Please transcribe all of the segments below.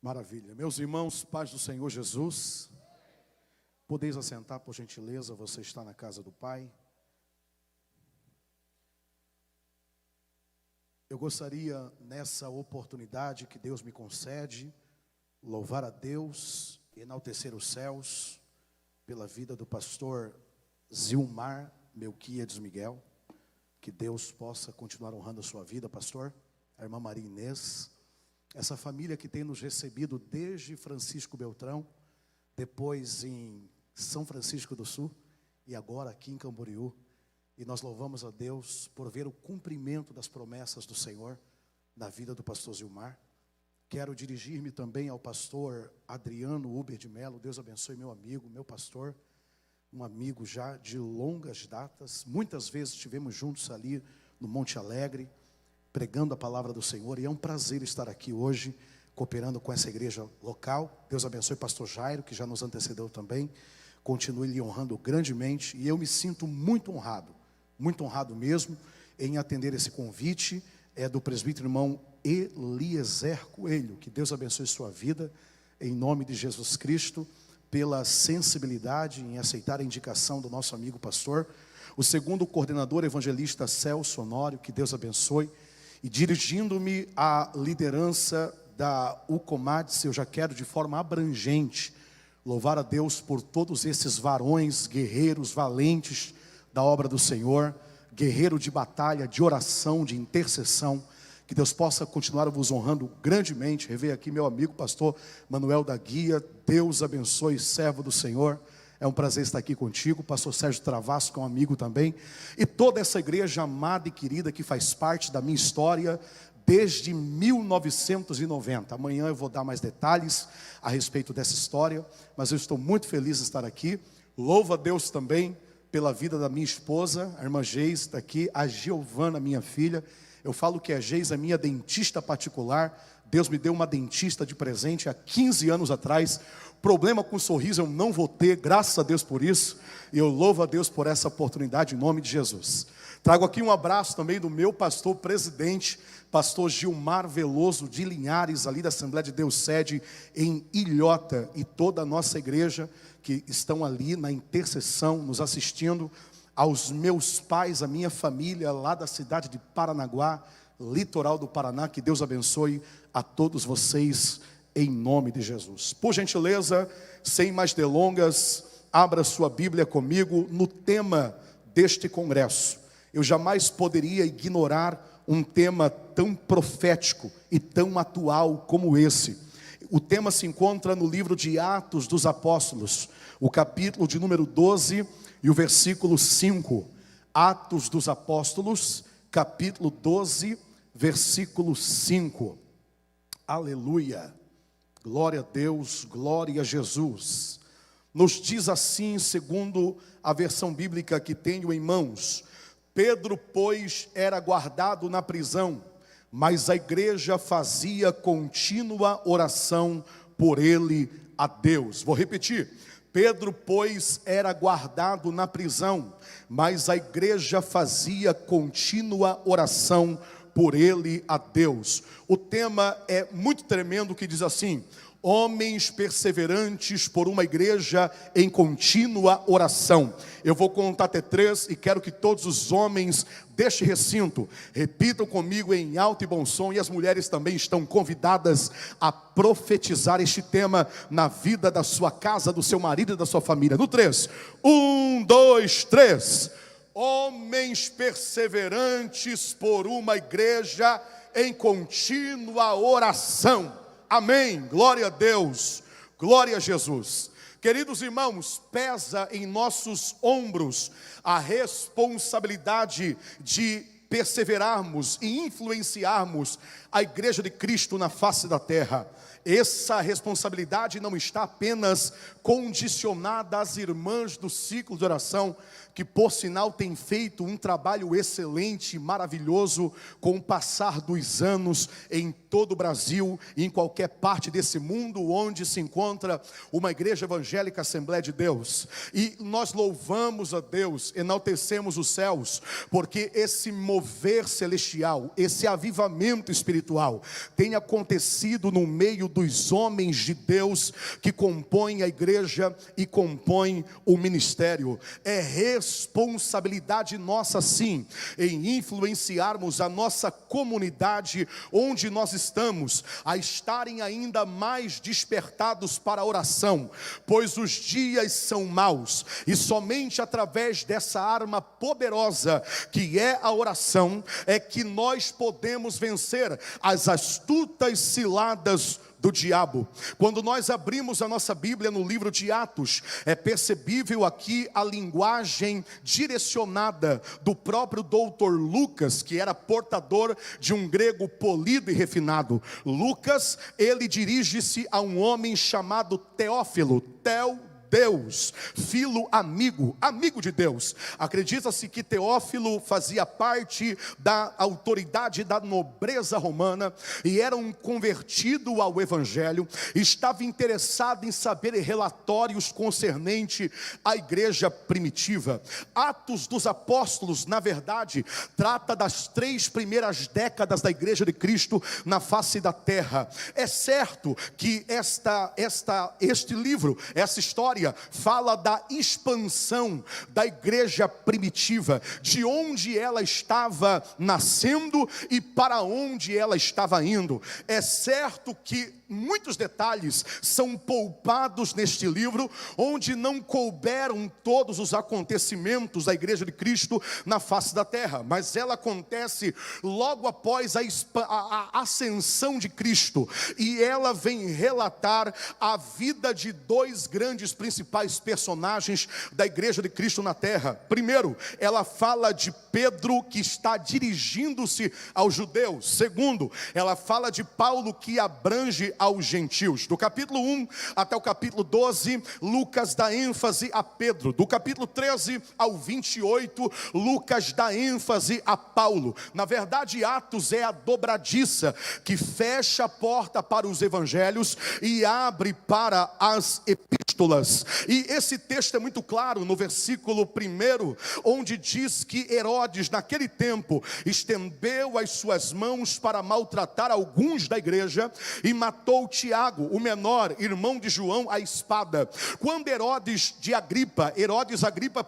Maravilha. Meus irmãos, paz do Senhor Jesus. Podeis assentar, por gentileza, você está na casa do Pai. Eu gostaria, nessa oportunidade que Deus me concede, louvar a Deus, enaltecer os céus, pela vida do pastor Zilmar Melquiades Miguel. Que Deus possa continuar honrando a sua vida, pastor. A irmã Maria Inês. Essa família que tem nos recebido desde Francisco Beltrão, depois em São Francisco do Sul e agora aqui em Camboriú. E nós louvamos a Deus por ver o cumprimento das promessas do Senhor na vida do pastor Zilmar. Quero dirigir-me também ao pastor Adriano Uber de Melo. Deus abençoe meu amigo, meu pastor, um amigo já de longas datas. Muitas vezes estivemos juntos ali no Monte Alegre, pregando a palavra do Senhor, e é um prazer estar aqui hoje, cooperando com essa igreja local. Deus abençoe o pastor Jairo, que já nos antecedeu também, continue lhe honrando grandemente, e eu me sinto muito honrado mesmo, em atender esse convite, do presbítero irmão Eliezer Coelho. Que Deus abençoe sua vida, em nome de Jesus Cristo, pela sensibilidade em aceitar a indicação do nosso amigo pastor. O segundo coordenador evangelista Celso Honório, que Deus abençoe. E dirigindo-me à liderança da UCOMADS, eu já quero de forma abrangente louvar a Deus por todos esses varões, guerreiros, valentes da obra do Senhor, guerreiro de batalha, de oração, de intercessão. Que Deus possa continuar vos honrando grandemente. Rever aqui meu amigo pastor Manuel da Guia. Deus abençoe, servo do Senhor. É um prazer estar aqui contigo, pastor Sérgio Travasco, que é um amigo também, e toda essa igreja amada e querida que faz parte da minha história desde 1990. Amanhã eu vou dar mais detalhes a respeito dessa história, mas eu estou muito feliz de estar aqui. Louvo a Deus também pela vida da minha esposa, a irmã Geis está aqui, a Giovana, minha filha. Eu falo que a Geis é minha dentista particular. Deus me deu uma dentista de presente há 15 anos atrás. Problema com sorriso eu não vou ter, graças a Deus por isso. E eu louvo a Deus por essa oportunidade em nome de Jesus. Trago aqui um abraço também do meu pastor presidente, pastor Gilmar Veloso de Linhares, ali da Assembleia de Deus sede em Ilhota, e toda a nossa igreja que estão ali na intercessão, nos assistindo. Aos meus pais, a minha família lá da cidade de Paranaguá, litoral do Paraná. Que Deus abençoe a todos vocês em nome de Jesus. Por gentileza, sem mais delongas, abra sua Bíblia comigo no tema deste congresso. Eu jamais poderia ignorar um tema tão profético e tão atual como esse. O tema se encontra no livro de Atos dos Apóstolos, o capítulo de número 12 e o versículo 5. Atos dos Apóstolos, capítulo 12, versículo 5. Aleluia. Glória a Deus, glória a Jesus. Nos diz assim, segundo a versão bíblica que tenho em mãos: Pedro, pois, era guardado na prisão, mas a igreja fazia contínua oração por ele a Deus. Vou repetir. Pedro, pois, era guardado na prisão, mas a igreja fazia contínua oração por ele a Deus. O tema é muito tremendo, que diz assim: homens perseverantes por uma igreja em contínua oração. Eu vou contar até 3 e quero que todos os homens deste recinto repitam comigo em alto e bom som, e as mulheres também estão convidadas a profetizar este tema na vida da sua casa, do seu marido e da sua família. No 3, 1, 2, 3. Homens perseverantes por uma igreja em contínua oração. Amém, glória a Deus, glória a Jesus. Queridos irmãos, pesa em nossos ombros a responsabilidade de perseverarmos e influenciarmos a igreja de Cristo na face da terra. Essa responsabilidade não está apenas condicionada às irmãs do ciclo de oração que por sinal tem feito um trabalho excelente, maravilhoso, com o passar dos anos em todo o Brasil e em qualquer parte desse mundo onde se encontra uma igreja evangélica Assembleia de Deus. E nós louvamos a Deus, enaltecemos os céus, porque esse mover celestial, esse avivamento espiritual tem acontecido no meio dos homens de Deus que compõem a igreja e compõem o ministério. É responsabilidade nossa, sim, em influenciarmos a nossa comunidade onde nós estamos, a estarem ainda mais despertados para a oração, pois os dias são maus, e somente através dessa arma poderosa que é a oração, é que nós podemos vencer as astutas ciladas do diabo. Quando nós abrimos a nossa Bíblia no livro de Atos, é percebível aqui a linguagem direcionada do próprio doutor Lucas, que era portador de um grego polido e refinado. Lucas, ele dirige-se a um homem chamado Teófilo, Deus, filo amigo, amigo de Deus. Acredita-se que Teófilo fazia parte da autoridade da nobreza romana e era um convertido ao evangelho, estava interessado em saber relatórios concernente à igreja primitiva. Atos dos Apóstolos, na verdade, trata das 3 primeiras décadas da igreja de Cristo na face da terra. É certo que este livro, essa história, fala da expansão da igreja primitiva, de onde ela estava nascendo e para onde ela estava indo. É certo que muitos detalhes são poupados neste livro, onde não couberam todos os acontecimentos da igreja de Cristo na face da terra, mas ela acontece logo após a ascensão de Cristo, e ela vem relatar a vida de 2 grandes principais personagens da igreja de Cristo na terra. Primeiro, ela fala de Pedro, que está dirigindo-se aos judeus. Segundo, ela fala de Paulo, que abrange aos gentios. Do capítulo 1 até o capítulo 12, Lucas dá ênfase a Pedro. Do capítulo 13 ao 28, Lucas dá ênfase a Paulo. Na verdade, Atos é a dobradiça que fecha a porta para os evangelhos e abre para as epístolas. E esse texto é muito claro no versículo 1, onde diz que Herodes, naquele tempo, estendeu as suas mãos para maltratar alguns da igreja e matou Tiago, o menor, irmão de João, à espada. Quando Herodes Agripa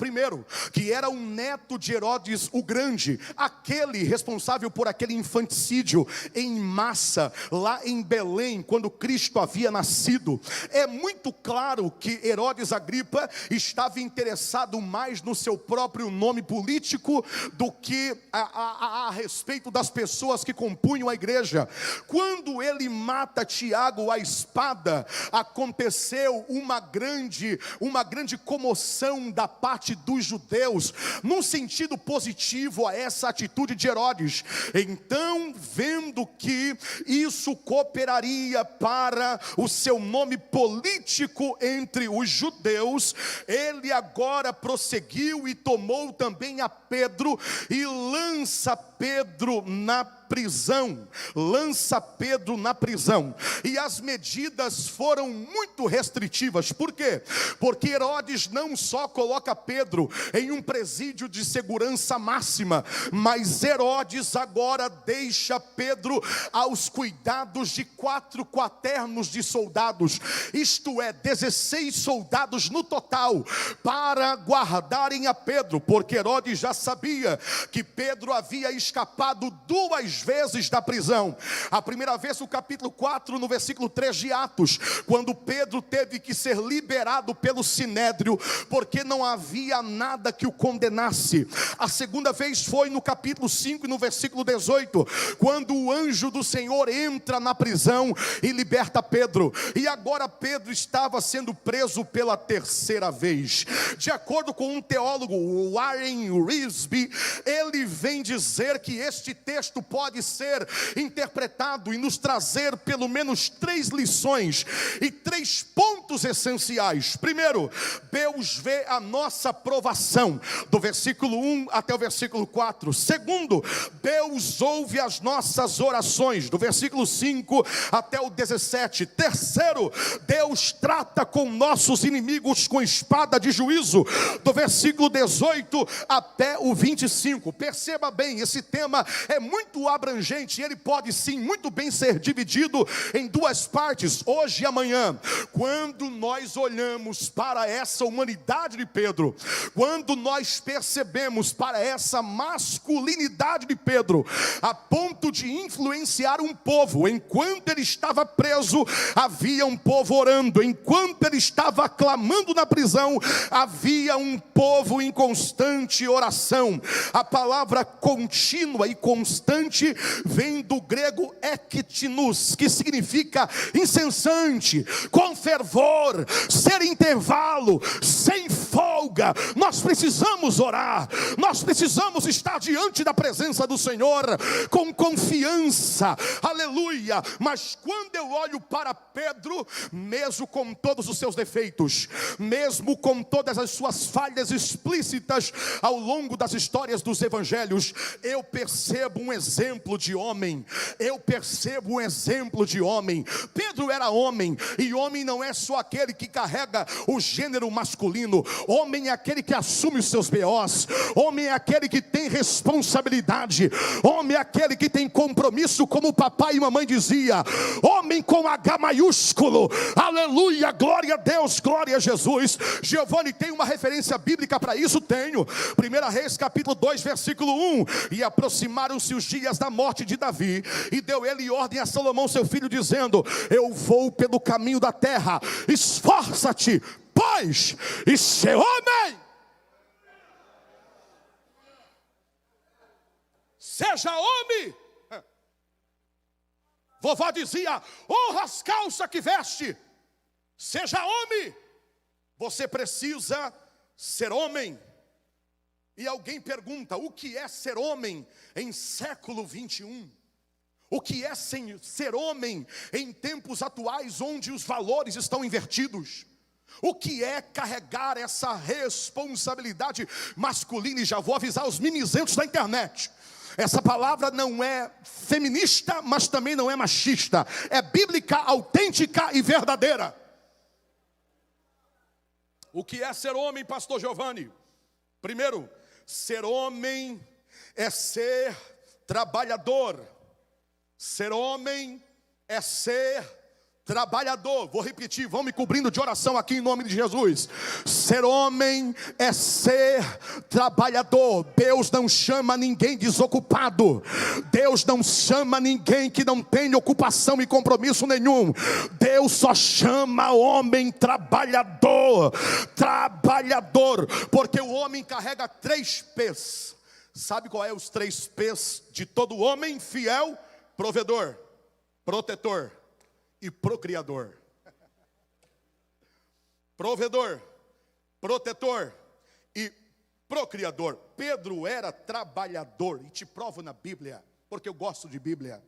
I, que era um neto de Herodes o Grande, aquele responsável por aquele infanticídio em massa, lá em Belém, quando Cristo havia nascido, é muito claro que Herodes Agripa estava interessado mais no seu próprio nome político do que a respeito das pessoas que compunham a igreja. Quando ele mata Tiago à espada, aconteceu uma grande comoção da parte dos judeus, num sentido positivo a essa atitude de Herodes. Então, vendo que isso cooperaria para o seu nome político entre os judeus, ele agora prosseguiu e tomou também a Pedro e lança Pedro na prisão. E as medidas foram muito restritivas. Por quê? Porque Herodes não só coloca Pedro em um presídio de segurança máxima, mas Herodes agora deixa Pedro aos cuidados de 4 quaternos de soldados, isto é, 16 soldados no total, para guardarem a Pedro, porque Herodes já sabia que Pedro havia escapado 2 vezes da prisão. A primeira vez, no capítulo 4, no versículo 3 de Atos, quando Pedro teve que ser liberado pelo Sinédrio, porque não havia nada que o condenasse. A segunda vez foi no capítulo 5 e no versículo 18, quando o anjo do Senhor entra na prisão e liberta Pedro. E agora Pedro estava sendo preso pela 3ª vez. De acordo com um teólogo, Warren Wiersbe, ele vem dizer dizer que este texto pode ser interpretado e nos trazer pelo menos 3 lições e 3 pontos essenciais. Primeiro, Deus vê a nossa provação, do versículo 1 até o versículo 4. Segundo, Deus ouve as nossas orações, do versículo 5 até o 17. Terceiro, Deus trata com nossos inimigos com espada de juízo, do versículo 18 até o 25. Perceba bem, esse tema é muito abrangente e ele pode sim muito bem ser dividido em 2 partes, hoje e amanhã. Quando nós olhamos para essa humanidade de Pedro, quando nós percebemos para essa masculinidade de Pedro, a ponto de influenciar um povo, enquanto ele estava preso, havia um povo orando, enquanto ele estava clamando na prisão, havia um povo em constante oração. A palavra contínua e constante vem do grego ektinus, que significa incessante, com fervor, sem intervalo, sem folga. Nós precisamos orar, nós precisamos estar diante da presença do Senhor com confiança, aleluia. Mas quando eu olho para Pedro, mesmo com todos os seus defeitos, mesmo com todas as suas falhas explícitas ao longo das histórias dos evangelhos, eu percebo um exemplo de homem. Eu percebo um exemplo de homem. Pedro era homem, e homem não é só aquele que carrega o gênero masculino. Homem é aquele que assume os seus B.O.s. Homem é aquele que tem responsabilidade. Homem é aquele que tem compromisso, como o papai e mamãe dizia. Homem com H maiúsculo. Aleluia, glória a Deus, glória a Jesus. Giovanni, tem uma referência bíblica para isso? Tenho. 1 Reis capítulo 2 versículo 1. E aproximaram-se os dias da morte de Davi, e deu ele ordem a Salomão seu filho, dizendo: eu vou pelo caminho da terra, esforça-te, pois, e ser homem. Seja homem. Vovó dizia: honra as calças que veste. Seja homem. Você precisa ser homem. E alguém pergunta: o que é ser homem em século 21? O que é ser homem em tempos atuais, onde os valores estão invertidos? O que é carregar essa responsabilidade masculina? E já vou avisar os mimizentos da internet: essa palavra não é feminista, mas também não é machista. É bíblica, autêntica e verdadeira. O que é ser homem, pastor Giovanni? Primeiro, ser homem é ser trabalhador. Ser homem é ser trabalhador. Vou repetir, vão me cobrindo de oração aqui em nome de Jesus. Ser homem é ser trabalhador. Deus não chama ninguém desocupado. Deus não chama ninguém que não tem ocupação e compromisso nenhum. Deus só chama homem trabalhador. Trabalhador. Porque o homem carrega 3 P's. Sabe qual é os 3 P's de todo homem fiel? Provedor, protetor e procriador. Provedor, protetor e procriador. Pedro era trabalhador, e te provo na Bíblia, porque eu gosto de Bíblia.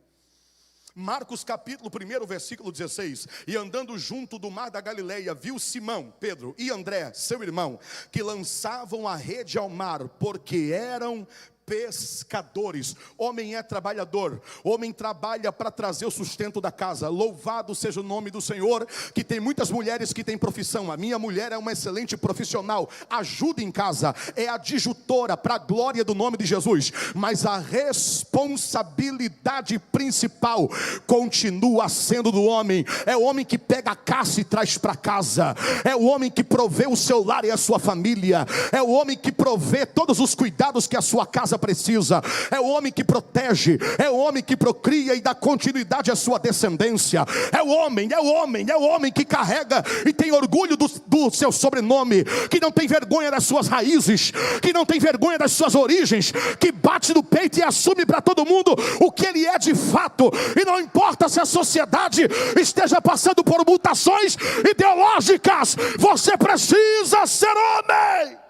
Marcos capítulo 1, versículo 16. E andando junto do mar da Galileia, viu Simão, Pedro e André, seu irmão, que lançavam a rede ao mar, porque eram pescadores. Homem é trabalhador. Homem trabalha para trazer o sustento da casa. Louvado seja o nome do Senhor, que tem muitas mulheres que têm profissão. A minha mulher é uma excelente profissional, ajuda em casa, é adjutora para a glória do nome de Jesus. Mas a responsabilidade principal continua sendo do homem. É o homem que pega a caça e traz para casa. É o homem que provê o seu lar e a sua família. É o homem que provê todos os cuidados que a sua casa precisa. É o homem que protege, é o homem que procria e dá continuidade à sua descendência. É o homem que carrega e tem orgulho do seu sobrenome, que não tem vergonha das suas raízes, que não tem vergonha das suas origens, que bate no peito e assume para todo mundo o que ele é de fato. E não importa se a sociedade esteja passando por mutações ideológicas, você precisa ser homem.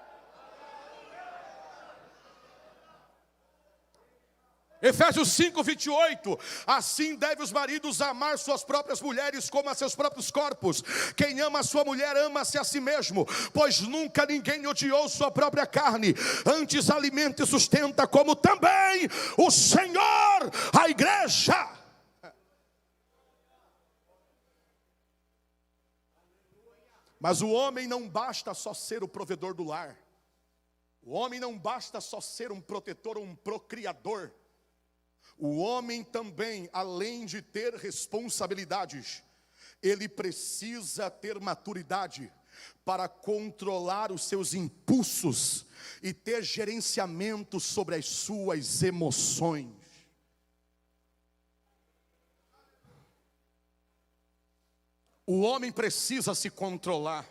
Efésios 5, 28, assim deve os maridos amar suas próprias mulheres como a seus próprios corpos. Quem ama a sua mulher, ama-se a si mesmo, pois nunca ninguém odiou sua própria carne, antes alimenta e sustenta, como também o Senhor, a igreja. Mas o homem não basta só ser o provedor do lar. O homem não basta só ser um protetor ou um procriador. O homem também, além de ter responsabilidades, ele precisa ter maturidade para controlar os seus impulsos e ter gerenciamento sobre as suas emoções. O homem precisa se controlar.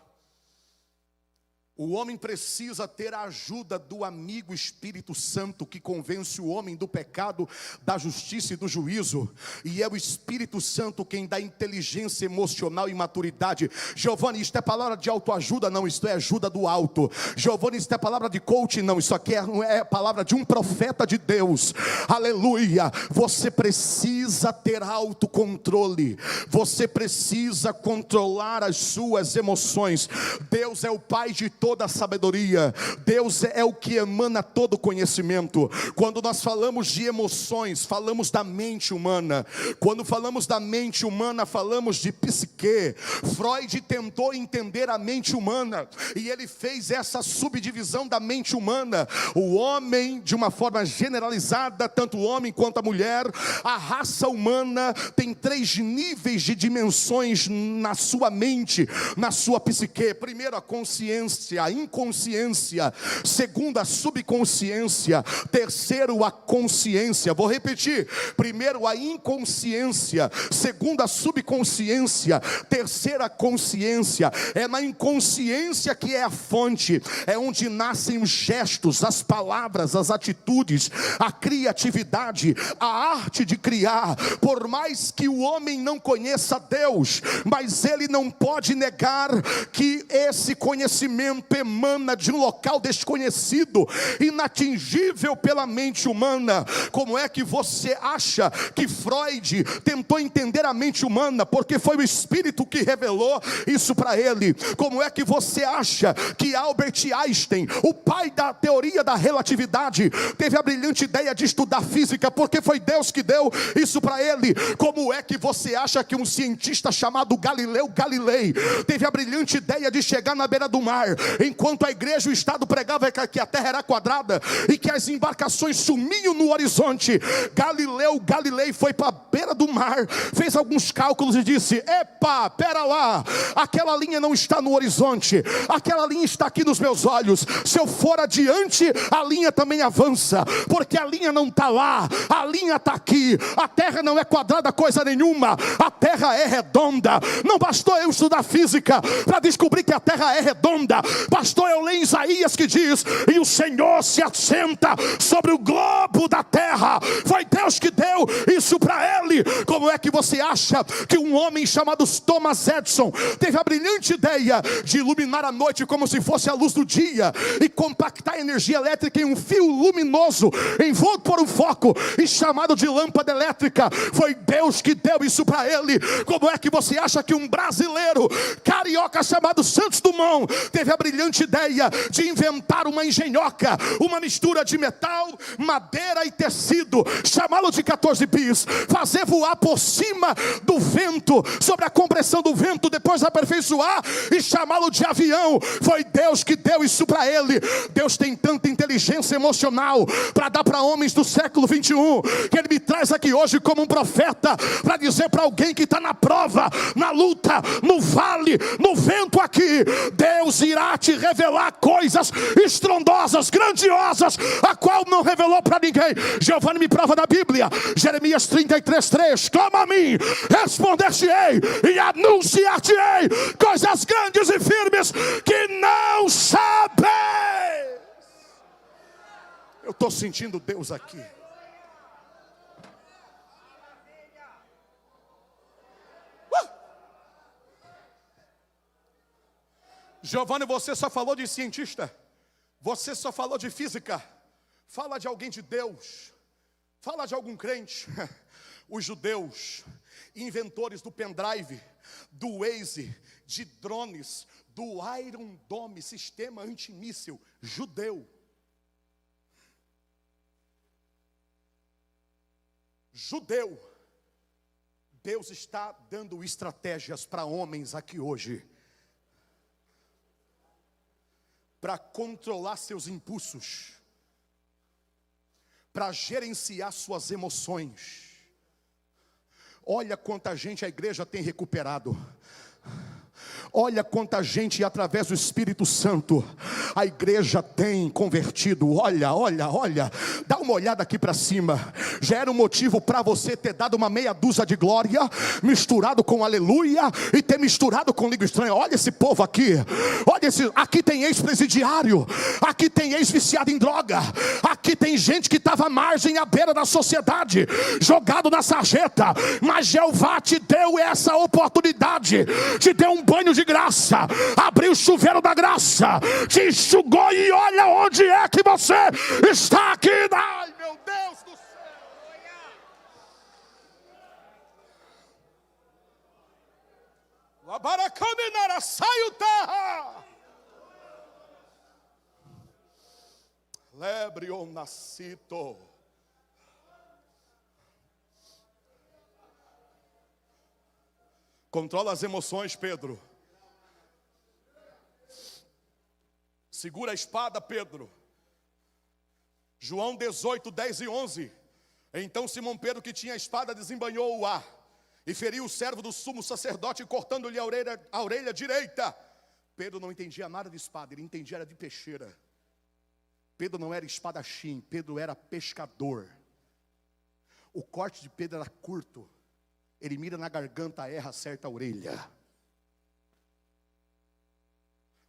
O homem precisa ter a ajuda do amigo Espírito Santo, que convence o homem do pecado, da justiça e do juízo. E é o Espírito Santo quem dá inteligência emocional e maturidade. Giovanni, isto é palavra de autoajuda? Não, isto é ajuda do alto. Giovanni, isto é palavra de coaching? Não, isso aqui é palavra de um profeta de Deus. Aleluia. Você precisa ter autocontrole. Você precisa controlar as suas emoções. Deus é o Pai de toda a sabedoria. Deus é o que emana todo conhecimento. Quando nós falamos de emoções, falamos da mente humana. Quando falamos da mente humana, falamos de psique. Freud tentou entender a mente humana e ele fez essa subdivisão da mente humana. O homem, de uma forma generalizada, tanto o homem quanto a mulher, a raça humana tem 3 níveis de dimensões na sua mente, na sua psique. Primeiro, a consciência, a inconsciência. Segundo, a subconsciência. Terceiro, a consciência. Vou repetir: primeiro, a inconsciência. Segundo, a subconsciência. Terceira, a consciência. É na inconsciência que é a fonte, é onde nascem os gestos, as palavras, as atitudes, a criatividade, a arte de criar. Por mais que o homem não conheça Deus, mas ele não pode negar que esse conhecimento emana de um local desconhecido, inatingível pela mente humana. Como é que você acha que Freud tentou entender a mente humana? Porque foi o Espírito que revelou isso para ele. Como é que você acha que Albert Einstein, o pai da teoria da relatividade, teve a brilhante ideia de estudar física? Porque foi Deus que deu isso para ele. Como é que você acha que um cientista chamado Galileu Galilei teve a brilhante ideia de chegar na beira do mar, enquanto a igreja e o Estado pregava que a terra era quadrada e que as embarcações sumiam no horizonte? Galileu Galilei foi para a beira do mar, fez alguns cálculos e disse: epa, pera lá, aquela linha não está no horizonte, aquela linha está aqui nos meus olhos. Se eu for adiante, a linha também avança, porque a linha não está lá, a linha está aqui. A terra não é quadrada coisa nenhuma, a terra é redonda. Não bastou eu estudar física para descobrir que a terra é redonda, bastou eu ler Isaías que diz: e o Senhor se assenta sobre o globo da terra. Foi Deus que deu isso para ele. Como é que você acha que um homem chamado Thomas Edison teve a brilhante ideia de iluminar a noite como se fosse a luz do dia e compactar a energia elétrica em um fio luminoso envolto por um foco e chamado de lâmpada elétrica? Foi Deus que deu isso para ele. Como é que você acha que um brasileiro carioca chamado Santos Dumont teve a brilhante ideia de inventar uma engenhoca, uma mistura de metal, madeira e tecido, chamá-lo de 14 bis, fazer voar por cima do vento, sobre a compressão do vento, depois aperfeiçoar e chamá-lo de avião? Foi Deus que deu isso para ele. Deus tem tanta inteligência emocional para dar para homens do século 21, que ele me traz aqui hoje como um profeta para dizer para alguém que está na prova, na luta, no vale, no vento aqui: Deus irá te revelar coisas estrondosas, grandiosas, a qual não revelou para ninguém. Giovanni me prova na Bíblia, Jeremias 33:3: clama a mim, responder-te-ei e anunciar-te-ei coisas grandes e firmes que não sabes. Eu estou sentindo Deus aqui. Giovanni, você só falou de cientista, você só falou de física. Fala de alguém de Deus. Fala de algum crente. Os judeus, inventores do pendrive, do Waze, de drones, do Iron Dome, sistema antimíssil, judeu. Judeu. Deus está dando estratégias para homens aqui hoje, para controlar seus impulsos, para gerenciar suas emoções. Olha quanta gente a igreja tem recuperado. Olha quanta gente, através do Espírito Santo, a igreja tem convertido. Olha, dá uma olhada aqui para cima. Já era um motivo para você ter dado uma meia dúzia de glória, misturado com aleluia, e ter misturado com língua estranha. Olha esse povo aqui. Aqui tem ex-presidiário, aqui tem ex-viciado em droga, aqui tem gente que estava à margem, à beira da sociedade, jogado na sarjeta. Mas Jeová te deu essa oportunidade, te deu um banho de graça, abriu o chuveiro da graça, te enxugou, e olha onde é que você está aqui. Ai, meu Deus do céu. Labaracaminara, saio terra. Lebrion nascito. Controla as emoções, Pedro. Segura a espada, Pedro. João 18, 10 e 11. Então Simão Pedro, que tinha a espada, desembanhou-a e feriu o servo do sumo sacerdote, cortando-lhe a orelha direita. Pedro não entendia nada de espada, ele entendia era de peixeira. Pedro não era espadachim, Pedro era pescador. O corte de Pedro era curto. Ele mira na garganta, erra, acerta a orelha.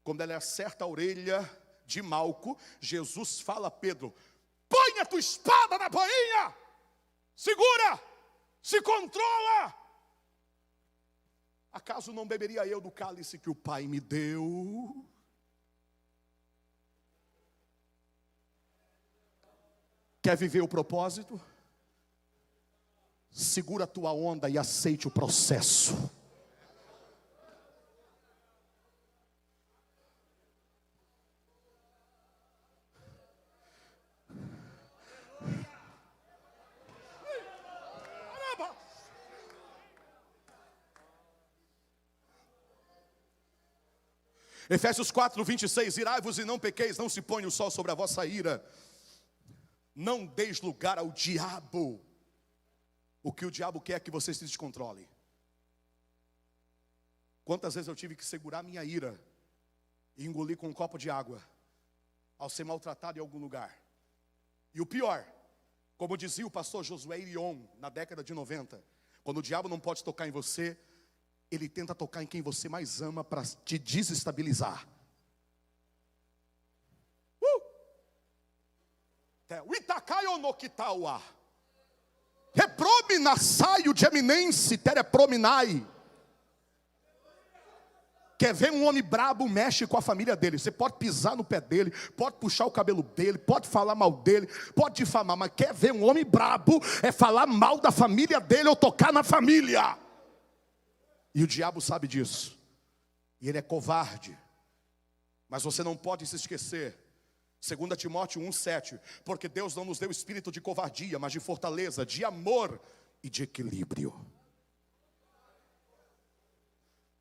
Quando ele acerta a orelha de Malco, Jesus fala a Pedro: põe a tua espada na bainha, segura, se controla. Acaso não beberia eu do cálice que o Pai me deu? Quer viver o propósito? Segura a tua onda e aceite o processo. Efésios 4, 26, irai-vos e não pequeis, não se ponha o sol sobre a vossa ira. Não deis lugar ao diabo. O que o diabo quer é que você se descontrole. Quantas vezes eu tive que segurar minha ira e engolir com um copo de água ao ser maltratado em algum lugar. E o pior, como dizia o pastor Josué Irion na década de 90, quando o diabo não pode tocar em você, ele tenta tocar em quem você mais ama para te desestabilizar. Reprominasaio de eminense, tereprominai. Quer ver um homem brabo, mexe com a família dele. Você pode pisar no pé dele, pode puxar o cabelo dele, pode falar mal dele, pode difamar. Mas quer ver um homem brabo, é falar mal da família dele ou tocar na família. E o diabo sabe disso. E ele é covarde. Mas você não pode se esquecer. 2 Timóteo 1,7. Porque Deus não nos deu espírito de covardia, mas de fortaleza, de amor e de equilíbrio.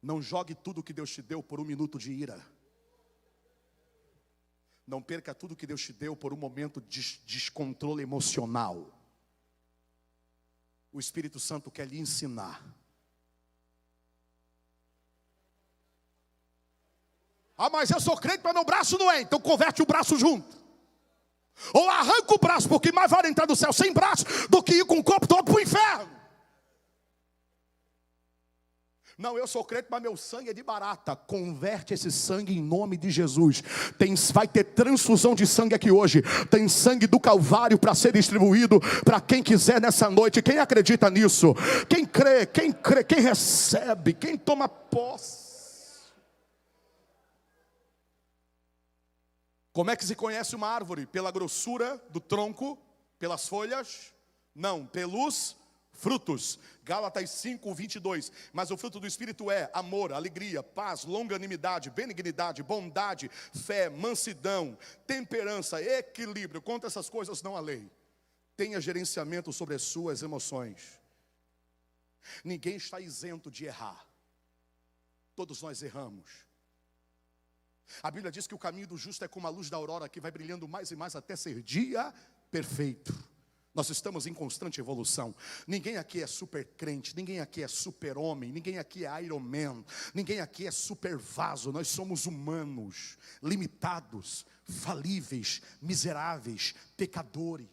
Não jogue tudo que Deus te deu por um minuto de ira. Não perca tudo que Deus te deu por um momento de descontrole emocional. O Espírito Santo quer lhe ensinar. Ah, mas eu sou crente, mas meu braço não é. Então converte o braço junto. Ou arranca o braço, porque mais vale entrar no céu sem braço do que ir com o corpo todo para o inferno. Não, eu sou crente, mas meu sangue é de barata. Converte esse sangue em nome de Jesus. Vai ter transfusão de sangue aqui hoje. Tem sangue do Calvário para ser distribuído para quem quiser nessa noite. Quem acredita nisso? Quem crê, quem recebe, quem toma posse. Como é que se conhece uma árvore? Pela grossura do tronco, pelas folhas, Não, pelos frutos. Gálatas 5, 22. Mas o fruto do Espírito é amor, alegria, paz, longanimidade, benignidade, bondade, fé, mansidão, temperança, equilíbrio. Contra essas coisas não há lei. Tenha gerenciamento sobre as suas emoções. Ninguém está isento de errar. Todos nós erramos. A Bíblia diz que o caminho do justo é como a luz da aurora, que vai brilhando mais e mais até ser dia perfeito. Nós estamos em constante evolução. Ninguém aqui é super crente, ninguém aqui é super homem, ninguém aqui é Iron Man, ninguém aqui é super vaso. Nós somos humanos, limitados, falíveis, miseráveis, pecadores.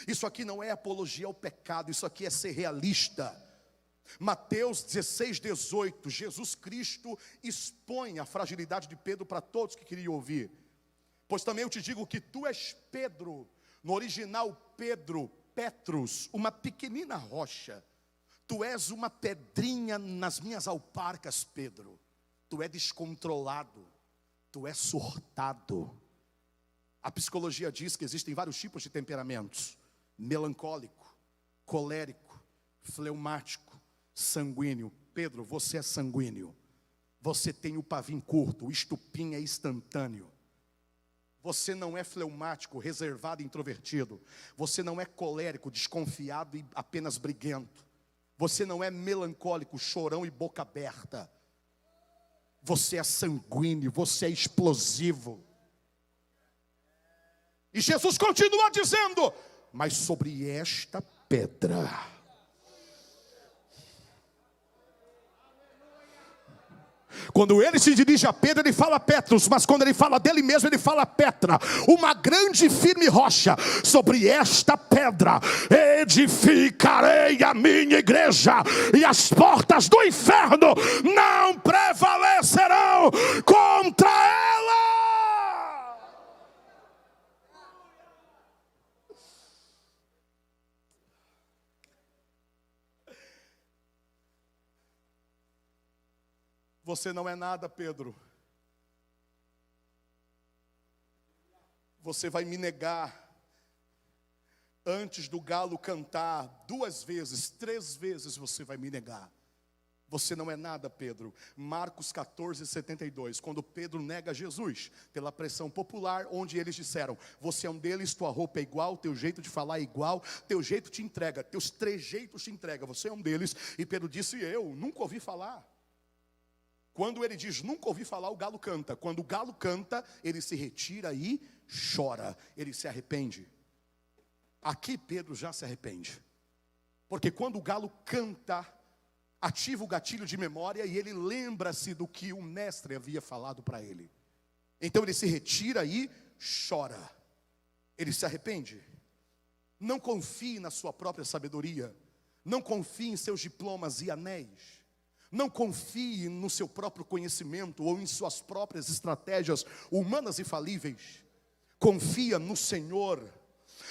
Isso aqui não é apologia ao pecado, isso aqui é ser realista. Mateus 16, 18, Jesus Cristo expõe a fragilidade de Pedro para todos que queriam ouvir. Pois também eu te digo que tu és Pedro, no original Pedro, Petrus, uma pequenina rocha. Tu és uma pedrinha nas minhas alparcas, Pedro. Tu é descontrolado, tu é surtado. A psicologia diz que existem vários tipos de temperamentos: melancólico, colérico, fleumático, sanguíneo. Pedro, você é sanguíneo. Você tem o pavio curto, o estupim é instantâneo. Você não é fleumático, reservado e introvertido. Você não é colérico, desconfiado e apenas briguento. Você não é melancólico, chorão e boca aberta. Você é sanguíneo, você é explosivo. E Jesus continua dizendo: mas sobre esta pedra. Quando ele se dirige a Pedro, ele fala Petrus, mas quando ele fala dele mesmo, ele fala Petra, uma grande e firme rocha. Sobre esta pedra edificarei a minha igreja, e as portas do inferno não prevalecerão contra ela. Você não é nada, Pedro. Você vai me negar antes do galo cantar 2 vezes, 3 vezes você vai me negar. Você não é nada, Pedro. Marcos 14, 72. Quando Pedro nega Jesus, pela pressão popular, onde eles disseram: você é um deles, tua roupa é igual, teu jeito de falar é igual, teu jeito te entrega, teus trejeitos te entrega, você é um deles. E Pedro disse: eu nunca ouvi falar. Quando ele diz nunca ouvi falar, o galo canta. Quando o galo canta, ele se retira e chora. Ele se arrepende. Aqui Pedro já se arrepende. Porque quando o galo canta, ativa o gatilho de memória e ele lembra-se do que o mestre havia falado para ele. Então ele se retira e chora. Ele se arrepende. Não confie na sua própria sabedoria. Não confie em seus diplomas e anéis. Não confie no seu próprio conhecimento ou em suas próprias estratégias humanas e falíveis. Confia no Senhor.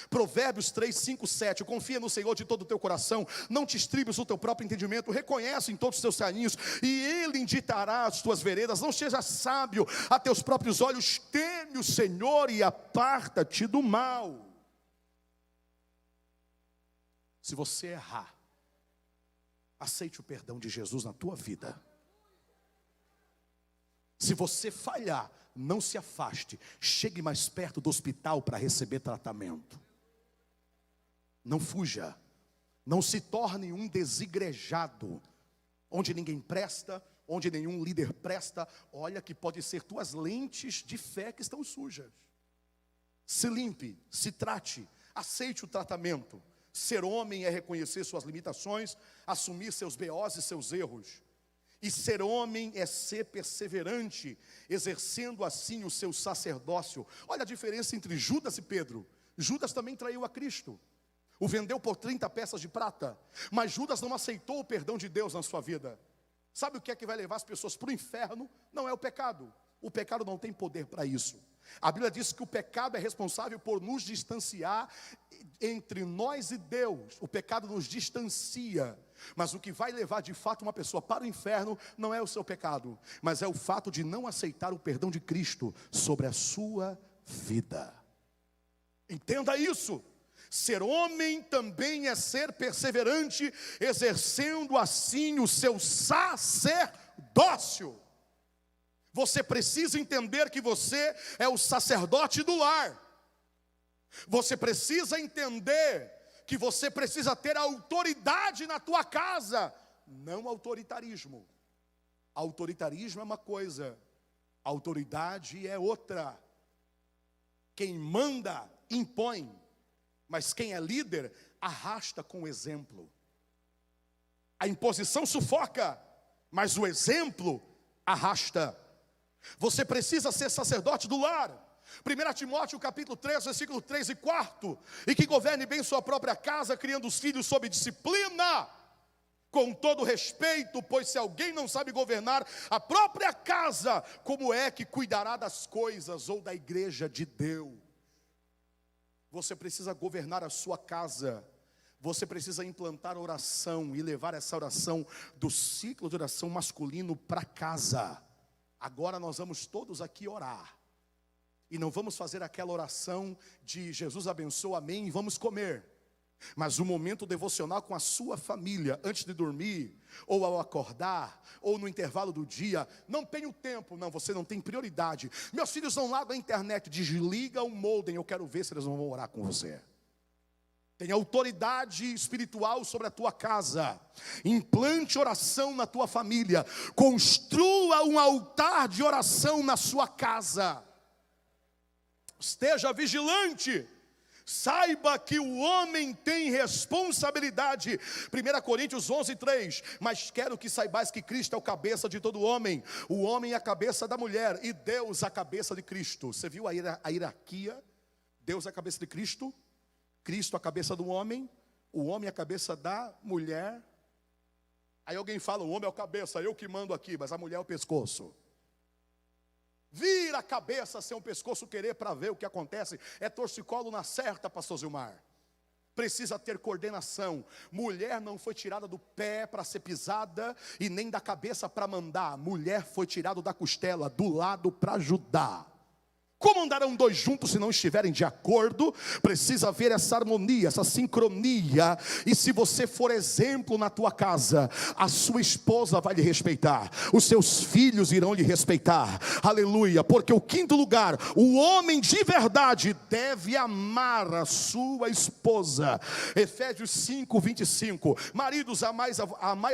Provérbios 3, 5, 7. Confia no Senhor de todo o teu coração. Não te estribes o teu próprio entendimento. Reconhece em todos os teus caminhos e Ele indicará as tuas veredas. Não seja sábio a teus próprios olhos. Teme o Senhor e aparta-te do mal. Se você errar, aceite o perdão de Jesus na tua vida. Se você falhar, não se afaste. Chegue mais perto do hospital para receber tratamento. Não fuja. Não se torne um desigrejado, onde ninguém presta, onde nenhum líder presta. Olha que pode ser tuas lentes de fé que estão sujas. Se limpe, se trate, aceite o tratamento. Ser homem é reconhecer suas limitações, assumir seus BOs e seus erros. E ser homem é ser perseverante, exercendo assim o seu sacerdócio. Olha a diferença entre Judas e Pedro. Judas também traiu a Cristo. O vendeu por 30 peças de prata. Mas Judas não aceitou o perdão de Deus na sua vida. Sabe o que é que vai levar as pessoas para o inferno? Não é o pecado. O pecado não tem poder para isso. A Bíblia diz que o pecado é responsável por nos distanciar entre nós e Deus. O pecado nos distancia. Mas o que vai levar de fato uma pessoa para o inferno não é o seu pecado, mas é o fato de não aceitar o perdão de Cristo sobre a sua vida. Entenda isso. Ser homem também é ser perseverante, exercendo assim o seu sacerdócio. Você precisa entender que você é o sacerdote do lar. Você precisa entender que você precisa ter autoridade na tua casa, não autoritarismo. Autoritarismo é uma coisa, autoridade é outra. Quem manda, impõe, mas quem é líder, arrasta com o exemplo. A imposição sufoca, mas o exemplo arrasta. Você precisa ser sacerdote do lar. 1 Timóteo capítulo 3, versículo 3 e 4. E que governe bem sua própria casa, criando os filhos sob disciplina, com todo respeito, pois se alguém não sabe governar a própria casa, como é que cuidará das coisas ou da igreja de Deus? Você precisa governar a sua casa. Você precisa implantar oração e levar essa oração do ciclo de oração masculino para casa. Agora nós vamos todos aqui orar. E não vamos fazer aquela oração de Jesus abençoa, amém, e vamos comer. Mas o momento devocional com a sua família, antes de dormir, ou ao acordar, ou no intervalo do dia, não tenho tempo, não, você não tem prioridade. Meus filhos vão lá da internet, desliga o modem, eu quero ver se eles não vão orar com você. Tem autoridade espiritual sobre a tua casa. Implante oração na tua família. Construa um altar de oração na sua casa. Esteja vigilante. Saiba que o homem tem responsabilidade. 1 Coríntios 11, 3. Mas quero que saibais que Cristo é o cabeça de todo homem. O homem é a cabeça da mulher e Deus a cabeça de Cristo. Você viu a hierarquia? Deus é a cabeça de Cristo, Cristo a cabeça do homem, o homem é a cabeça da mulher. Aí alguém fala, o homem é o cabeça, eu que mando aqui, mas a mulher é o pescoço. Vira a cabeça sem o pescoço querer para ver o que acontece. É torcicolo na certa, pastor Zilmar. Precisa ter coordenação. Mulher não foi tirada do pé para ser pisada e nem da cabeça para mandar. Mulher foi tirada da costela, do lado para ajudar. Como andarão dois juntos se não estiverem de acordo? Precisa haver essa harmonia, essa sincronia. E se você for exemplo na tua casa, a sua esposa vai lhe respeitar, os seus filhos irão lhe respeitar. Aleluia, porque o quinto lugar, o homem de verdade deve amar a sua esposa. Efésios 5, 25. Maridos, amai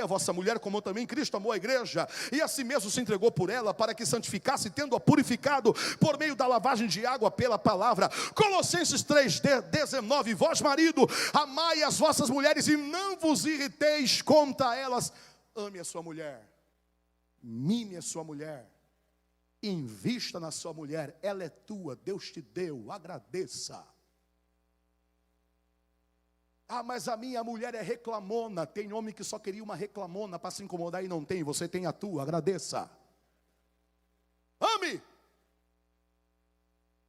a vossa mulher como também Cristo amou a igreja e a si mesmo se entregou por ela, para que santificasse, tendo-a purificado por meio da lavagem de água pela palavra. Colossenses 3:19. Vós, marido, amai as vossas mulheres e não vos irriteis contra elas. Ame a sua mulher, mime a sua mulher, invista na sua mulher. Ela é tua, Deus te deu, agradeça. Ah, mas a minha mulher é reclamona. Tem homem que só queria uma reclamona para se incomodar e não tem. Você tem a tua, agradeça. Ame.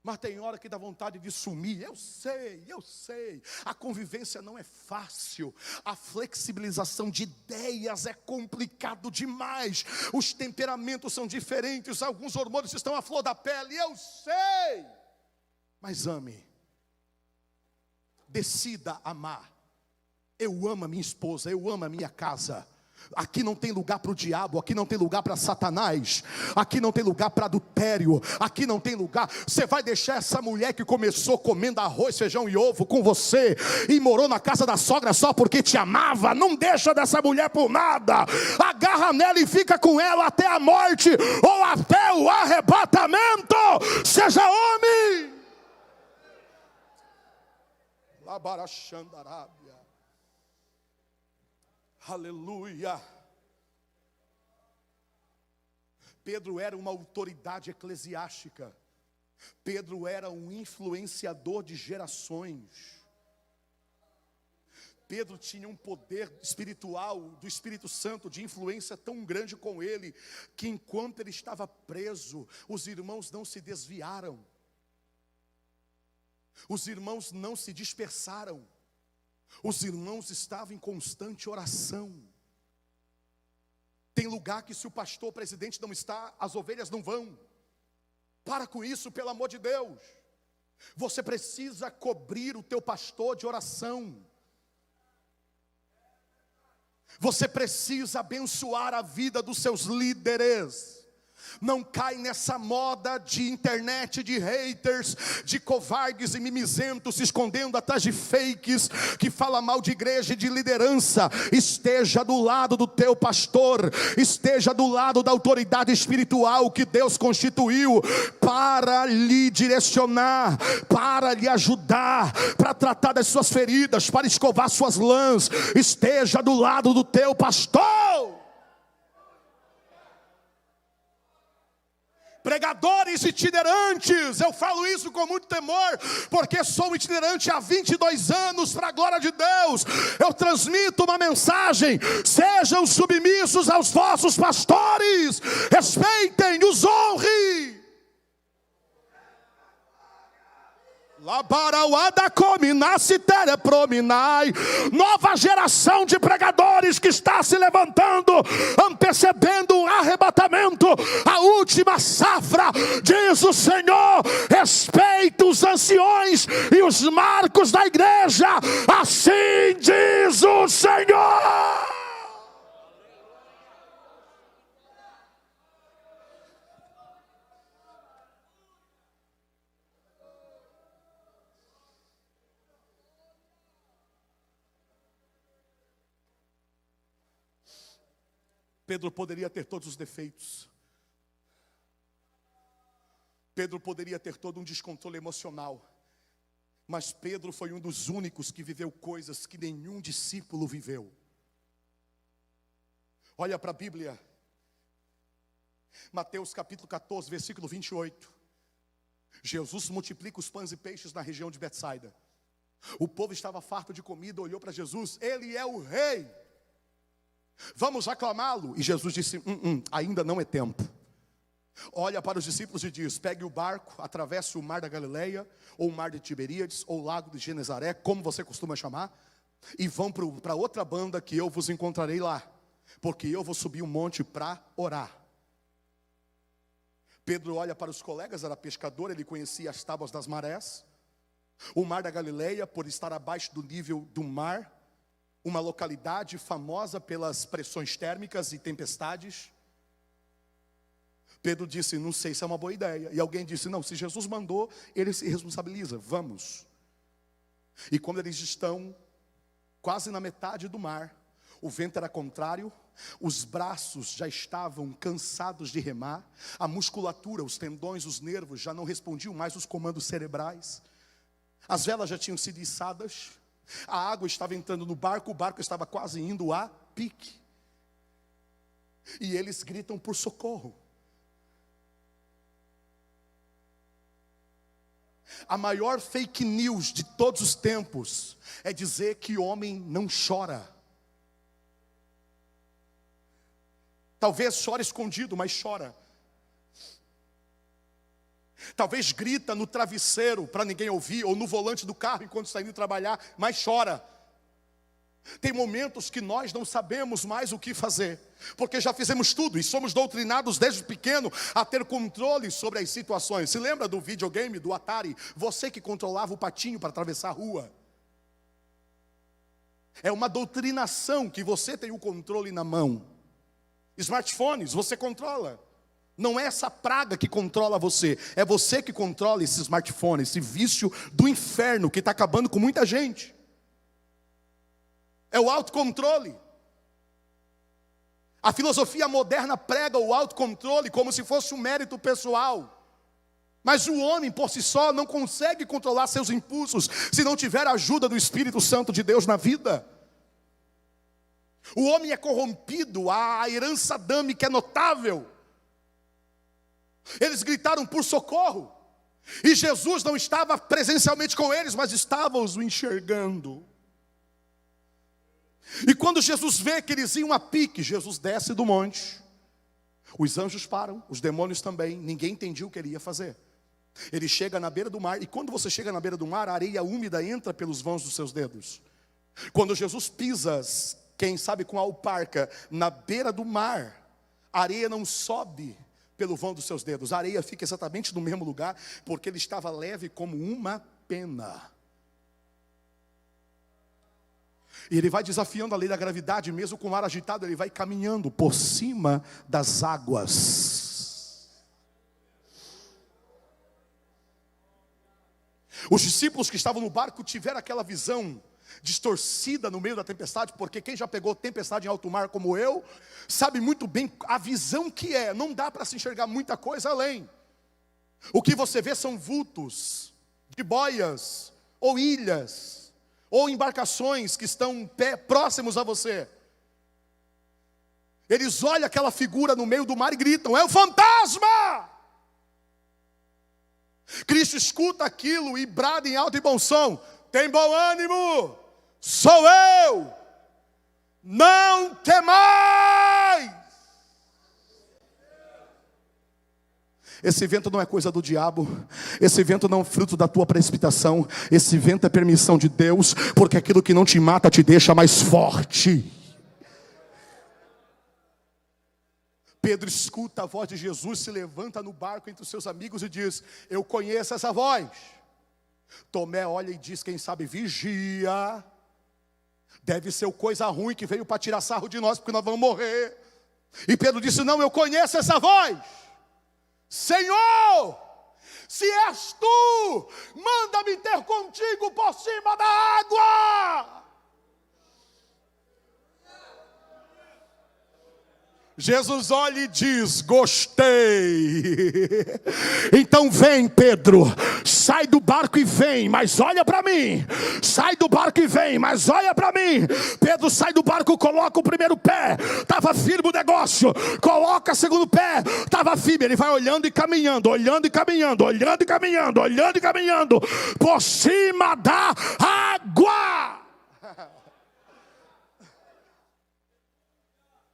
Mas tem hora que dá vontade de sumir. Eu sei. A convivência não é fácil. A flexibilização de ideias é complicado demais. Os temperamentos são diferentes. Alguns hormônios estão à flor da pele. Eu sei. Mas ame. Decida amar. Eu amo a minha esposa. Eu amo a minha casa. Aqui não tem lugar para o diabo, aqui não tem lugar para Satanás, aqui não tem lugar para adultério, aqui não tem lugar. Você vai deixar essa mulher que começou comendo arroz, feijão e ovo com você e morou na casa da sogra só porque te amava? Não deixa dessa mulher por nada. Agarra nela e fica com ela até a morte ou até o arrebatamento. Seja homem. Labarachandarábia. Aleluia. Pedro era uma autoridade eclesiástica. Pedro era um influenciador de gerações. Pedro tinha um poder espiritual do Espírito Santo, de influência tão grande com ele, que enquanto ele estava preso, os irmãos não se desviaram. Os irmãos não se dispersaram. Os irmãos estavam em constante oração. Tem lugar que se o pastor, o presidente não está, as ovelhas não vão. Para com isso, pelo amor de Deus. Você precisa cobrir o teu pastor de oração. Você precisa abençoar a vida dos seus líderes. Não cai nessa moda de internet, de haters, de covardes e mimizentos se escondendo atrás de fakes, que fala mal de igreja e de liderança. Esteja do lado do teu pastor, esteja do lado da autoridade espiritual que Deus constituiu para lhe direcionar, para lhe ajudar, para tratar das suas feridas, para escovar suas lãs. Esteja do lado do teu pastor. Pregadores itinerantes, eu falo isso com muito temor, porque sou itinerante há 22 anos, para a glória de Deus. Eu transmito uma mensagem: sejam submissos aos vossos pastores, respeitem, os honre. Nova geração de pregadores que está se levantando, antecedendo o arrebatamento, a última safra, diz o Senhor. Respeita os anciões e os marcos da igreja, assim diz o Senhor. Pedro poderia ter todos os defeitos. Pedro poderia ter todo um descontrole emocional. Mas Pedro foi um dos únicos que viveu coisas que nenhum discípulo viveu. Olha para a Bíblia. Mateus capítulo 14, versículo 28. Jesus multiplica os pães e peixes na região de Betsaida. O povo estava farto de comida, olhou para Jesus: Ele é o rei. Vamos aclamá-lo. E Jesus disse: ainda não é tempo. Olha para os discípulos e diz: pegue o barco, atravesse o mar da Galileia, ou o mar de Tiberíades, ou o lago de Genezaré, como você costuma chamar, e vão para outra banda, que eu vos encontrarei lá, porque eu vou subir um monte para orar. Pedro olha para os colegas, era pescador, ele conhecia as tábuas das marés. O mar da Galileia, por estar abaixo do nível do mar, uma localidade famosa pelas pressões térmicas e tempestades. Pedro disse: não sei se é uma boa ideia. E alguém disse: não, se Jesus mandou, ele se responsabiliza, vamos. E quando eles estão quase na metade do mar, o vento era contrário, os braços já estavam cansados de remar, a musculatura, os tendões, os nervos já não respondiam mais os comandos cerebrais, as velas já tinham sido içadas, a água estava entrando no barco, o barco estava quase indo a pique. E eles gritam por socorro. A maior fake news de todos os tempos é dizer que homem não chora. Talvez chore escondido, mas chora. Talvez grita no travesseiro para ninguém ouvir, ou no volante do carro enquanto está indo trabalhar, mas chora. Tem momentos que nós não sabemos mais o que fazer, porque já fizemos tudo e somos doutrinados desde pequeno a ter controle sobre as situações. Se lembra do videogame, do Atari? Você que controlava o patinho para atravessar a rua. É uma doutrinação que você tem o controle na mão. Smartphones, você controla. Não é essa praga que controla você, é você que controla esse smartphone, esse vício do inferno que está acabando com muita gente. É o autocontrole. A filosofia moderna prega o autocontrole como se fosse um mérito pessoal. Mas o homem por si só não consegue controlar seus impulsos se não tiver a ajuda do Espírito Santo de Deus na vida. O homem é corrompido, a herança adâmica é notável. Eles gritaram por socorro, e Jesus não estava presencialmente com eles, mas estava os enxergando. E quando Jesus vê que eles iam a pique, Jesus desce do monte. Os anjos param, os demônios também, ninguém entendia o que ele ia fazer. Ele chega na beira do mar, e quando você chega na beira do mar, a areia úmida entra pelos vãos dos seus dedos. Quando Jesus pisa, quem sabe com a alparca, na beira do mar, a areia não sobe pelo vão dos seus dedos. A areia fica exatamente no mesmo lugar, porque ele estava leve como uma pena. E ele vai desafiando a lei da gravidade, mesmo com o ar agitado, ele vai caminhando por cima das águas. Os discípulos que estavam no barco tiveram aquela visão distorcida no meio da tempestade, porque quem já pegou tempestade em alto mar como eu, sabe muito bem a visão que é, não dá para se enxergar muita coisa além. O que você vê são vultos de boias, ou ilhas, ou embarcações que estão próximos a você. Eles olham aquela figura no meio do mar e gritam: é o fantasma! Cristo escuta aquilo e brada em alto e bom som: tem bom ânimo, sou eu, não temais. Esse vento não é coisa do diabo, esse vento não é fruto da tua precipitação, esse vento é permissão de Deus, porque aquilo que não te mata te deixa mais forte. Pedro escuta a voz de Jesus, se levanta no barco entre os seus amigos e diz: eu conheço essa voz. Tomé olha e diz: quem sabe vigia, deve ser coisa ruim que veio para tirar sarro de nós, porque nós vamos morrer. E Pedro disse: não, eu conheço essa voz. Senhor, se és tu, manda-me ter contigo por cima da água. Jesus olha e diz: gostei. Então vem, Pedro, sai do barco e vem, mas olha para mim. Sai do barco e vem, mas olha para mim. Pedro sai do barco, coloca o primeiro pé, estava firme o negócio. Coloca o segundo pé, estava firme. Ele vai olhando e caminhando, olhando e caminhando, olhando e caminhando, olhando e caminhando por cima da água.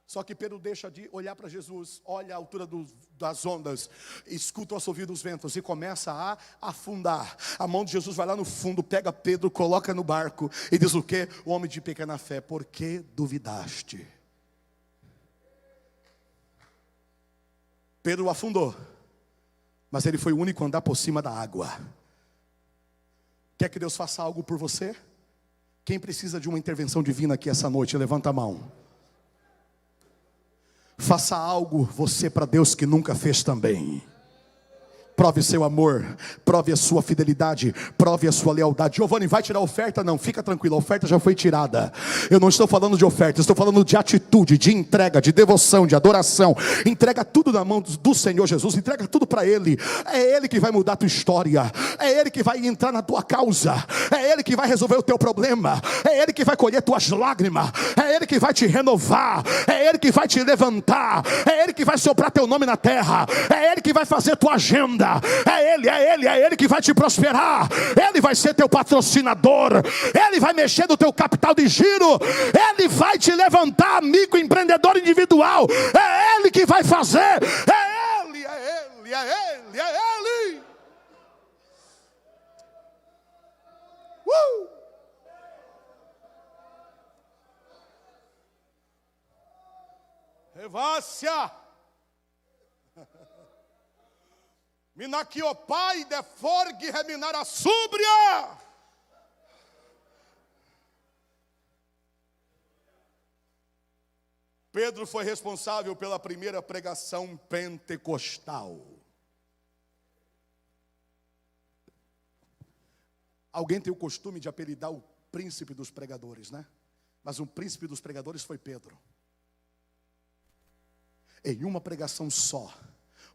Só que Pedro deixa de olhar para Jesus, olha a altura das ondas, escuta o assovio dos ventos e começa a afundar. A mão de Jesus vai lá no fundo, pega Pedro, coloca no barco e diz o quê? O homem de pequena fé, por que duvidaste? Pedro afundou, mas ele foi o único a andar por cima da água. Quer que Deus faça algo por você? Quem precisa de uma intervenção divina aqui essa noite, levanta a mão. Faça algo você para Deus que nunca fez também. Prove seu amor, prove a sua fidelidade, prove a sua lealdade. Giovanni, vai tirar a oferta? Não, fica tranquilo, a oferta já foi tirada. Eu não estou falando de oferta, estou falando de atitude, de entrega, de devoção, de adoração. Entrega tudo na mão do Senhor Jesus, entrega tudo para Ele. É Ele que vai mudar a tua história, é Ele que vai entrar na tua causa, é Ele que vai resolver o teu problema, é Ele que vai colher tuas lágrimas, é Ele que vai te renovar, é Ele que vai te levantar, é Ele que vai soprar teu nome na terra, é Ele que vai fazer tua agenda. É Ele que vai te prosperar. Ele vai ser teu patrocinador. Ele vai mexer no teu capital de giro. Ele vai te levantar, amigo empreendedor individual. É Ele que vai fazer. É Ele, é Ele, é Ele, é Ele. Revácia. Minakiopai de forgue reminar a súbria. Pedro foi responsável pela primeira pregação pentecostal. Alguém tem o costume de apelidar o príncipe dos pregadores, né? Mas o príncipe dos pregadores foi Pedro. Em uma pregação só,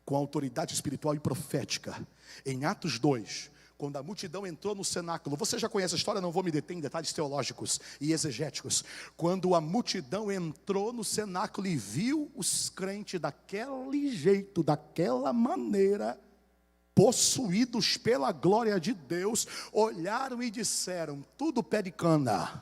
com autoridade espiritual e profética, em Atos 2, quando a multidão entrou no cenáculo, você já conhece a história, não vou me deter em detalhes teológicos e exegéticos. Quando a multidão entrou no cenáculo e viu os crentes daquele jeito, daquela maneira, possuídos pela glória de Deus, olharam e disseram: tudo pé de cana,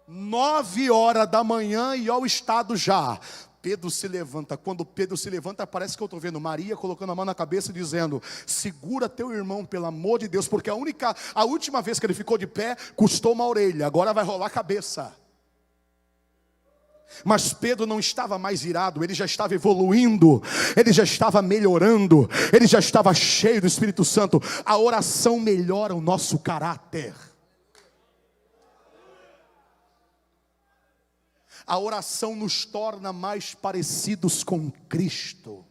9 horas da manhã e ao estado já. Pedro se levanta. Quando Pedro se levanta, parece que eu estou vendo Maria colocando a mão na cabeça e dizendo: segura teu irmão, pelo amor de Deus, porque a última vez que ele ficou de pé custou uma orelha, agora vai rolar a cabeça. Mas Pedro não estava mais irado, ele já estava evoluindo, ele já estava melhorando, ele já estava cheio do Espírito Santo. A oração melhora o nosso caráter. A oração nos torna mais parecidos com Cristo.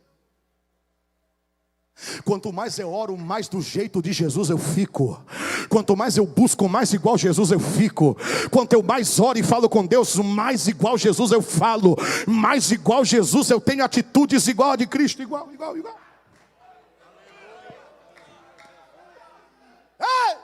Quanto mais eu oro, mais do jeito de Jesus eu fico. Quanto mais eu busco, mais igual Jesus eu fico. Quanto eu mais oro e falo com Deus, mais igual Jesus eu falo. Mais igual Jesus eu tenho atitudes igual a de Cristo. Igual. Ei!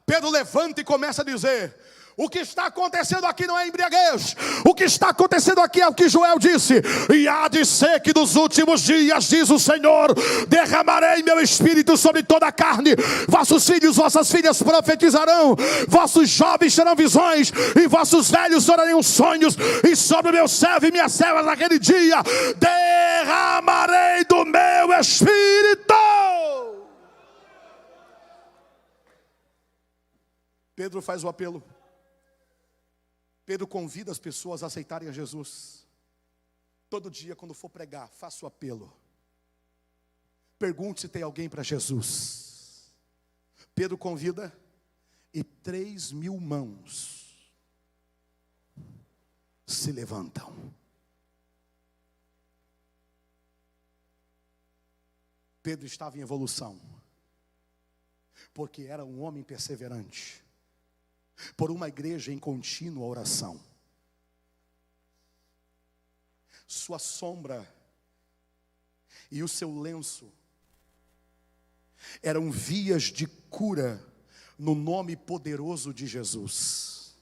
Pedro levanta e começa a dizer: o que está acontecendo aqui não é embriaguez. O que está acontecendo aqui é o que Joel disse: e há de ser que nos últimos dias, diz o Senhor, derramarei meu espírito sobre toda a carne. Vossos filhos, vossas filhas profetizarão, vossos jovens terão visões, e vossos velhos sonharão sonhos. E sobre o meu servo e minhas servas naquele dia derramarei do meu espírito. Pedro faz o apelo. Pedro convida as pessoas a aceitarem a Jesus. Todo dia, quando for pregar, faça o apelo. Pergunte se tem alguém para Jesus. Pedro convida, e 3.000 mãos se levantam. Pedro estava em evolução, porque era um homem perseverante, por uma igreja em contínua oração. Sua sombra e o seu lenço eram vias de cura no nome poderoso de Jesus.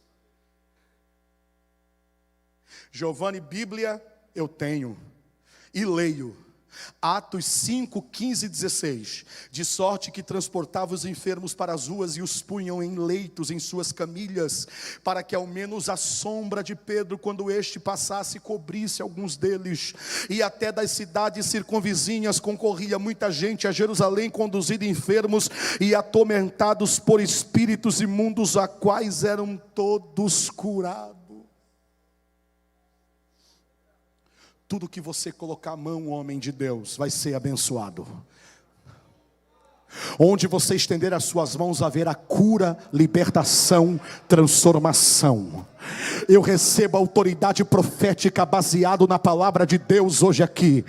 Giovanni, Bíblia eu tenho e leio. Atos 5, 15 e 16. De sorte que transportava os enfermos para as ruas e os punham em leitos em suas camilhas, para que ao menos a sombra de Pedro, quando este passasse, cobrisse alguns deles. E até das cidades circunvizinhas concorria muita gente a Jerusalém, conduzido enfermos e atormentados por espíritos imundos, a quais eram todos curados. Tudo que você colocar a mão, homem de Deus, vai ser abençoado. Onde você estender as suas mãos, haverá cura, libertação, transformação. Eu recebo a autoridade profética baseado na palavra de Deus hoje aqui,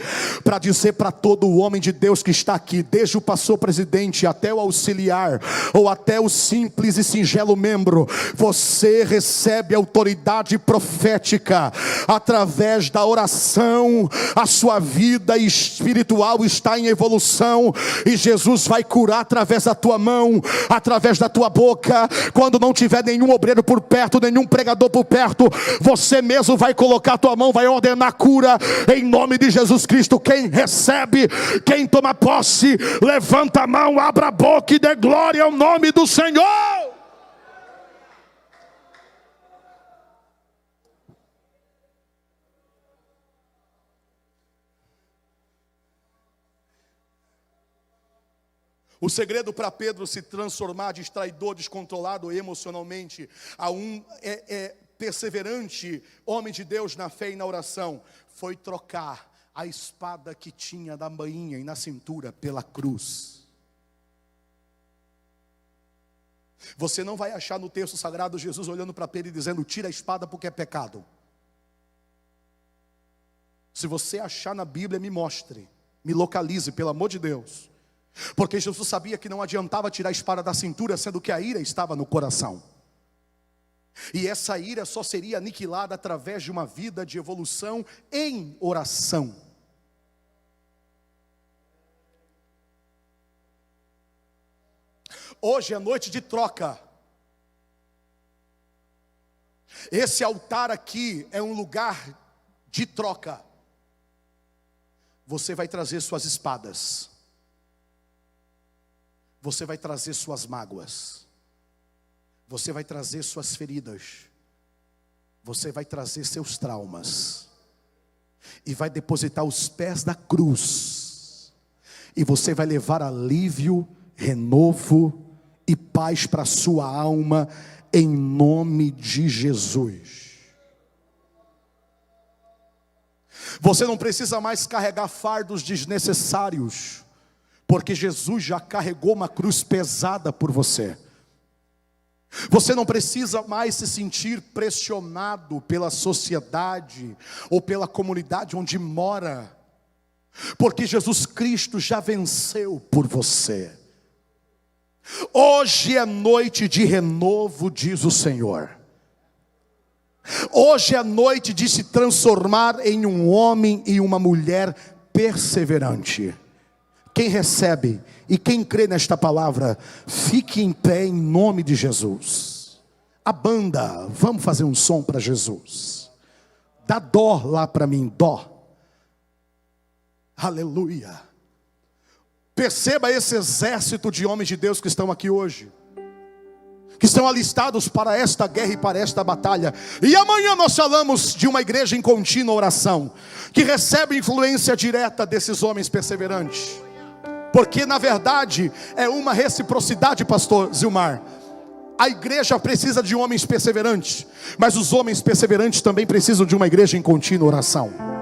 para dizer para todo o homem de Deus que está aqui, desde o pastor presidente até o auxiliar, ou até o simples e singelo membro, você recebe autoridade profética através da oração. A sua vida espiritual está em evolução, e Jesus vai curar através da tua mão, através da tua boca. Quando não tiver nenhum obreiro por perto, nenhum pregador por perto, você mesmo vai colocar a tua mão, vai ordenar cura em nome de Jesus Cristo. Quem recebe, quem toma posse, levanta a mão, abra a boca e dê glória ao nome do Senhor. O segredo para Pedro se transformar de traidor, descontrolado emocionalmente, a perseverante homem de Deus na fé e na oração, foi trocar a espada que tinha na bainha e na cintura pela cruz. Você não vai achar no texto sagrado Jesus olhando para Pedro e dizendo: tira a espada porque é pecado. Se você achar na Bíblia, me mostre, me localize, pelo amor de Deus. Porque Jesus sabia que não adiantava tirar a espada da cintura, sendo que a ira estava no coração. E essa ira só seria aniquilada através de uma vida de evolução em oração. Hoje é noite de troca. Esse altar aqui é um lugar de troca. Você vai trazer suas espadas. Você vai trazer suas mágoas. Você vai trazer suas feridas. Você vai trazer seus traumas. E vai depositar os pés da cruz. E você vai levar alívio, renovo e paz para a sua alma, em nome de Jesus. Você não precisa mais carregar fardos desnecessários, porque Jesus já carregou uma cruz pesada por você. Você não precisa mais se sentir pressionado pela sociedade ou pela comunidade onde mora, porque Jesus Cristo já venceu por você. Hoje é noite de renovo, diz o Senhor. Hoje é noite de se transformar em um homem e uma mulher perseverante. Quem recebe e quem crê nesta palavra, fique em pé em nome de Jesus. A banda, vamos fazer um som para Jesus. Dá dó lá para mim, dó. Aleluia. Perceba esse exército de homens de Deus que estão aqui hoje, que estão alistados para esta guerra e para esta batalha. E amanhã nós falamos de uma igreja em contínua oração, que recebe influência direta desses homens perseverantes. Porque na verdade é uma reciprocidade, pastor Zilmar. A igreja precisa de homens perseverantes, mas os homens perseverantes também precisam de uma igreja em contínua oração.